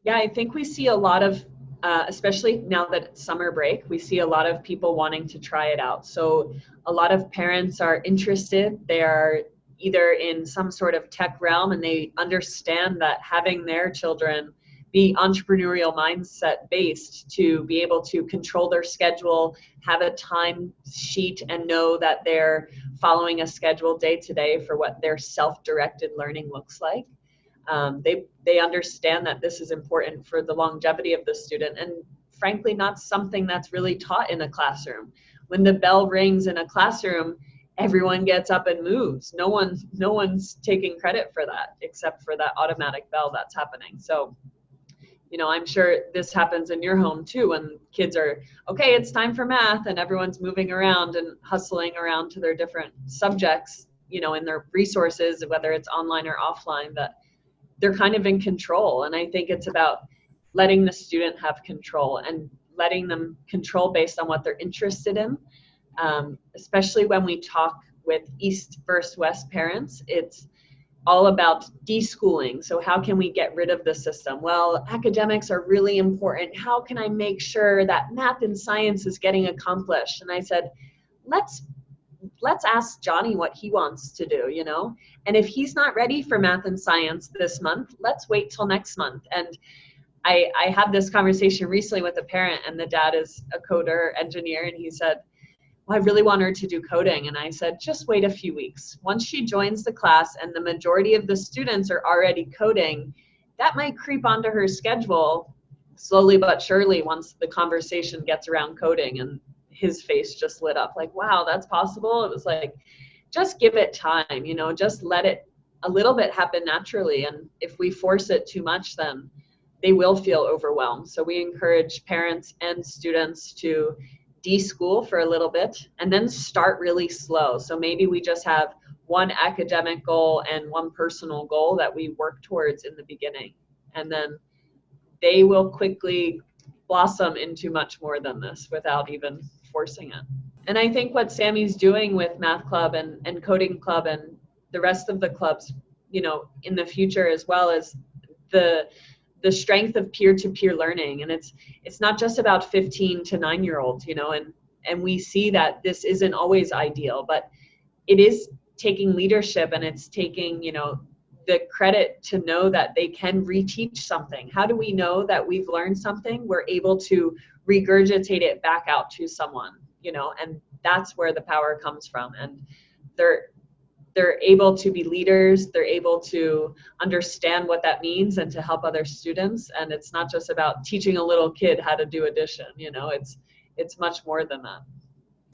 Yeah, I think we see a lot of, especially now that it's summer break, we see a lot of people wanting to try it out. So a lot of parents are interested. They are either in some sort of tech realm and they understand that having their children be entrepreneurial mindset based to be able to control their schedule, have a time sheet, and know that they're following a schedule day to day for what their self-directed learning looks like. They understand that this is important for the longevity of the student, and frankly not something that's really taught in a classroom. When the bell rings in a classroom, everyone gets up and moves. No one's taking credit for that except for that automatic bell that's happening. So I'm sure this happens in your home too, when kids are, okay, it's time for math, and everyone's moving around and hustling around to their different subjects, in their resources, whether it's online or offline, that they're kind of in control. And I think it's about letting the student have control and letting them control based on what they're interested in. Especially when we talk with East versus West parents, it's all about deschooling. So how can we get rid of the system? Well, academics are really important. How can I make sure that math and science is getting accomplished? And I said, let's ask Johnny what he wants to do, And if he's not ready for math and science this month, let's wait till next month. And I had this conversation recently with a parent, and the dad is a coder engineer, and he said, well, I really want her to do coding. And I said, just wait a few weeks. Once she joins the class and the majority of the students are already coding, that might creep onto her schedule slowly but surely once the conversation gets around coding. And his face just lit up like, wow, that's possible. It was like, just give it time, just let it a little bit happen naturally. And if we force it too much, then they will feel overwhelmed. So we encourage parents and students to de-school for a little bit and then start really slow. So maybe we just have one academic goal and one personal goal that we work towards in the beginning. And then they will quickly blossom into much more than this without even forcing it. And I think what Sammy's doing with Math Club and Coding Club and the rest of the clubs, in the future, as well as the strength of peer-to-peer learning. And it's not just about 15 to 9-year-olds, and we see that this isn't always ideal, but it is taking leadership, and it's taking, the credit to know that they can reteach something. How do we know that we've learned something? We're able to regurgitate it back out to someone, and that's where the power comes from. And they're able to be leaders. They're able to understand what that means and to help other students. And it's not just about teaching a little kid how to do addition. It's much more than that.